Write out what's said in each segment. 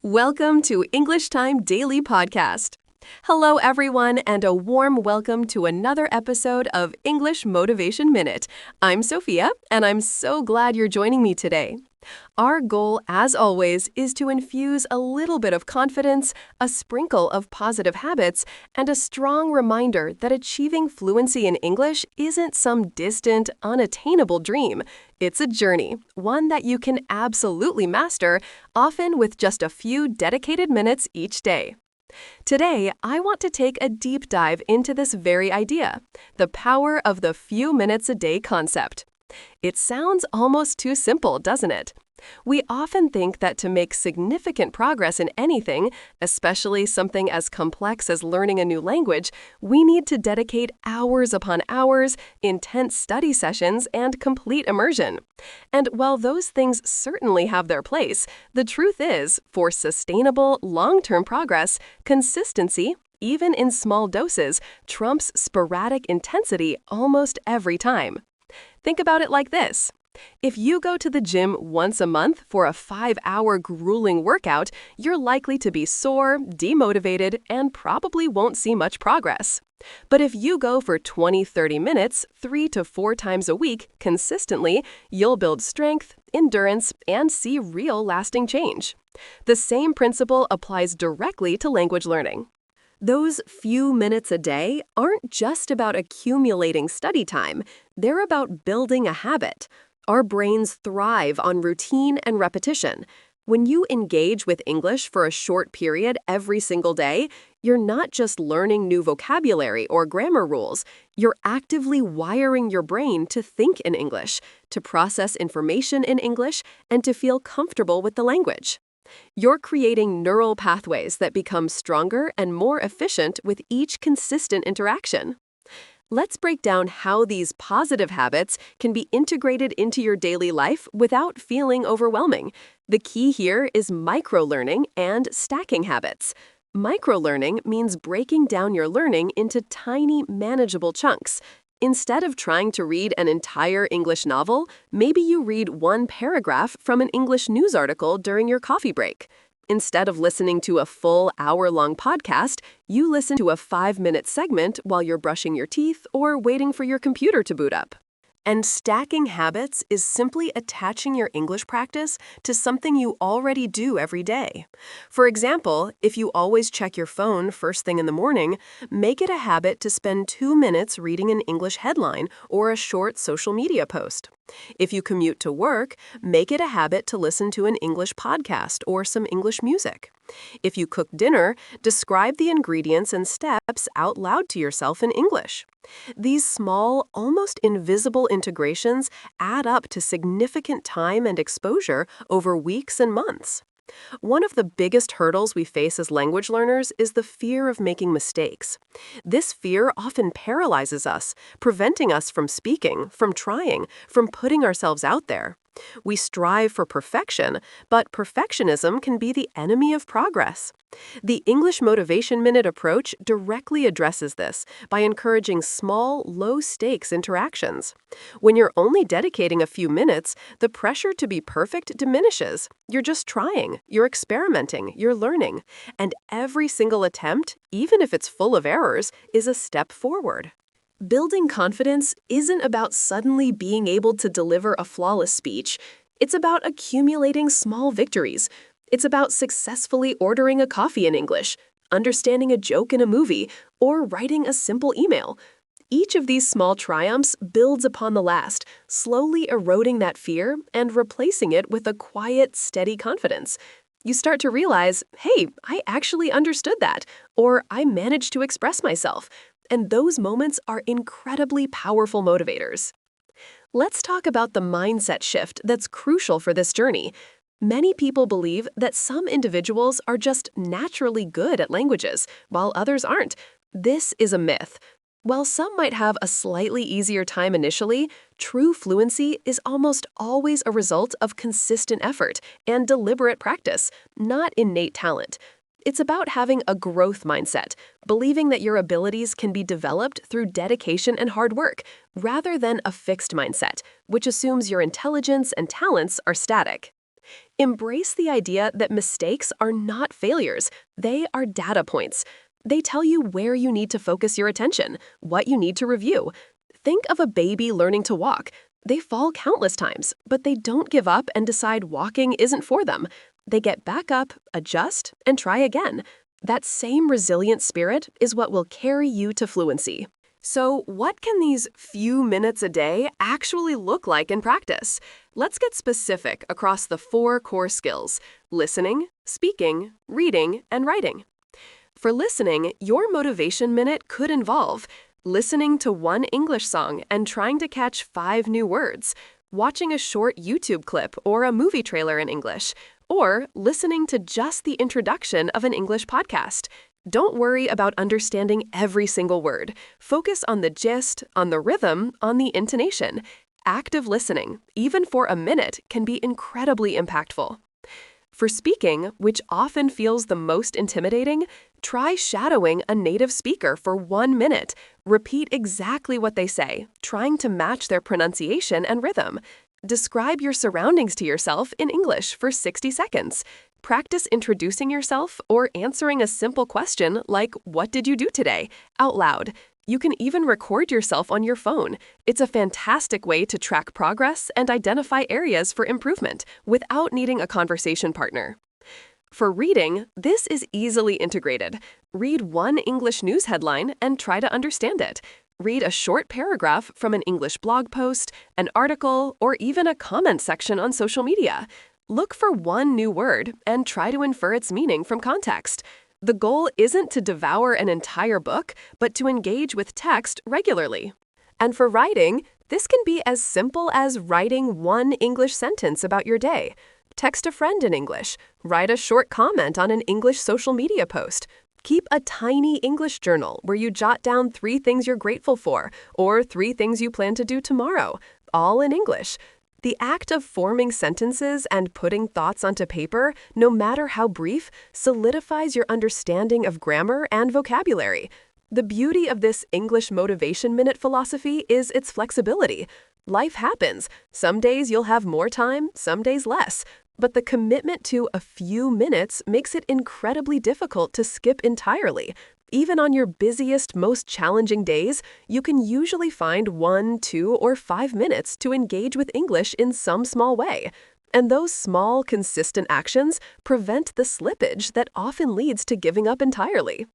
Welcome to English Time Daily Podcast. Hello, everyone, and a warm welcome to another episode of English Motivation Minute. I'm Sophia, and I'm so glad you're joining me today. Our goal, as always, is to infuse a little bit of confidence, a sprinkle of positive habits, and a strong reminder that achieving fluency in English isn't some distant, unattainable dream. It's a journey, one that you can absolutely master, often with just a few dedicated minutes each day. Today, I want to take a deep dive into this very idea, the power of the few minutes a day concept. It sounds almost too simple, doesn't it? We often think that to make significant progress in anything, especially something as complex as learning a new language, we need to dedicate hours upon hours, intense study sessions, and complete immersion. And while those things certainly have their place, the truth is, for sustainable, long-term progress, consistency, even in small doses, trumps sporadic intensity almost every time. Think about it like this. If you go to the gym once a month for a 5-hour grueling workout, you're likely to be sore, demotivated, and probably won't see much progress. But if you go for 20-30 minutes, 3 to 4 times a week, consistently, you'll build strength, endurance, and see real lasting change. The same principle applies directly to language learning. Those few minutes a day aren't just about accumulating study time, they're about building a habit. Our brains thrive on routine and repetition. When you engage with English for a short period every single day, you're not just learning new vocabulary or grammar rules, you're actively wiring your brain to think in English, to process information in English, and to feel comfortable with the language. You're creating neural pathways that become stronger and more efficient with each consistent interaction. Let's break down how these positive habits can be integrated into your daily life without feeling overwhelming. The key here is micro-learning and stacking habits. Micro-learning means breaking down your learning into tiny, manageable chunks. Instead of trying to read an entire English novel, maybe you read one paragraph from an English news article during your coffee break. Instead of listening to a full hour-long podcast, you listen to a 5-minute segment while you're brushing your teeth or waiting for your computer to boot up. And stacking habits is simply attaching your English practice to something you already do every day. For example, if you always check your phone first thing in the morning, make it a habit to spend 2 minutes reading an English headline or a short social media post. If you commute to work, make it a habit to listen to an English podcast or some English music. If you cook dinner, describe the ingredients and steps out loud to yourself in English. These small, almost invisible integrations add up to significant time and exposure over weeks and months. One of the biggest hurdles we face as language learners is the fear of making mistakes. This fear often paralyzes us, preventing us from speaking, from trying, from putting ourselves out there. We strive for perfection, but perfectionism can be the enemy of progress. The English Motivation Minute approach directly addresses this by encouraging small, low-stakes interactions. When you're only dedicating a few minutes, the pressure to be perfect diminishes. You're just trying, you're experimenting, you're learning, and every single attempt, even if it's full of errors, is a step forward. Building confidence isn't about suddenly being able to deliver a flawless speech. It's about accumulating small victories. It's about successfully ordering a coffee in English, understanding a joke in a movie, or writing a simple email. Each of these small triumphs builds upon the last, slowly eroding that fear and replacing it with a quiet, steady confidence. You start to realize, hey, I actually understood that, or I managed to express myself. And those moments are incredibly powerful motivators. Let's talk about the mindset shift that's crucial for this journey. Many people believe that some individuals are just naturally good at languages, while others aren't. This is a myth. While some might have a slightly easier time initially, true fluency is almost always a result of consistent effort and deliberate practice, not innate talent. It's about having a growth mindset, believing that your abilities can be developed through dedication and hard work, rather than a fixed mindset, which assumes your intelligence and talents are static. Embrace the idea that mistakes are not failures. They are data points. They tell you where you need to focus your attention, what you need to review. Think of a baby learning to walk. They fall countless times, but they don't give up and decide walking isn't for them. They get back up, adjust, and try again. That same resilient spirit is what will carry you to fluency. So, what can these few minutes a day actually look like in practice? Let's get specific across the 4 core skills: listening, speaking, reading, and writing. For listening, your motivation minute could involve listening to one English song and trying to catch 5 new words, watching a short YouTube clip or a movie trailer in English, or listening to just the introduction of an English podcast. Don't worry about understanding every single word. Focus on the gist, on the rhythm, on the intonation. Active listening, even for a minute, can be incredibly impactful. For speaking, which often feels the most intimidating, try shadowing a native speaker for 1 minute. Repeat exactly what they say, trying to match their pronunciation and rhythm. Describe your surroundings to yourself in English for 60 seconds. Practice introducing yourself or answering a simple question like, "What did you do today?" out loud. You can even record yourself on your phone. It's a fantastic way to track progress and identify areas for improvement without needing a conversation partner. For reading, this is easily integrated. Read one English news headline and try to understand it. Read a short paragraph from an English blog post, an article, or even a comment section on social media. Look for one new word and try to infer its meaning from context. The goal isn't to devour an entire book, but to engage with text regularly. And for writing, this can be as simple as writing one English sentence about your day. Text a friend in English. Write a short comment on an English social media post. Keep a tiny English journal where you jot down 3 things you're grateful for or 3 things you plan to do tomorrow, all in English. The act of forming sentences and putting thoughts onto paper, no matter how brief, solidifies your understanding of grammar and vocabulary. The beauty of this English Motivation Minute philosophy is its flexibility. Life happens. Some days you'll have more time, some days less. But the commitment to a few minutes makes it incredibly difficult to skip entirely. Even on your busiest, most challenging days, you can usually find 1, 2, or 5 minutes to engage with English in some small way. And those small, consistent actions prevent the slippage that often leads to giving up entirely.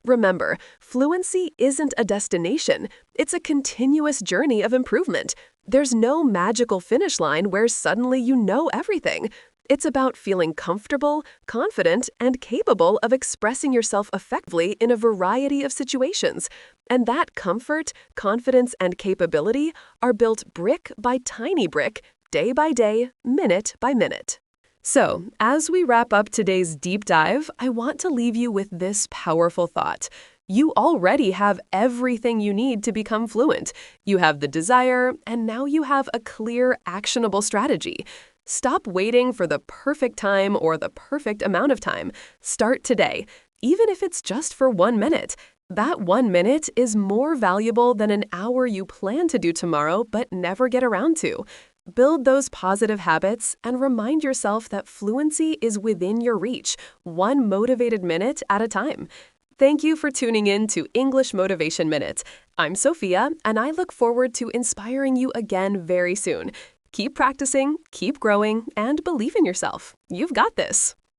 Remember, fluency isn't a destination. It's a continuous journey of improvement. There's no magical finish line where suddenly you know everything. It's about feeling comfortable, confident, and capable of expressing yourself effectively in a variety of situations. And that comfort, confidence, and capability are built brick by tiny brick, day by day, minute by minute. So, as we wrap up today's deep dive, I want to leave you with this powerful thought. You already have everything you need to become fluent. You have the desire, and now you have a clear, actionable strategy. Stop waiting for the perfect time or the perfect amount of time. Start today, even if it's just for 1 minute. That 1 minute is more valuable than an hour you plan to do tomorrow but never get around to. Build those positive habits and remind yourself that fluency is within your reach, 1 motivated minute at a time. Thank you for tuning in to English Motivation Minute. I'm Sophia, and I look forward to inspiring you again very soon. Keep practicing, keep growing, and believe in yourself. You've got this.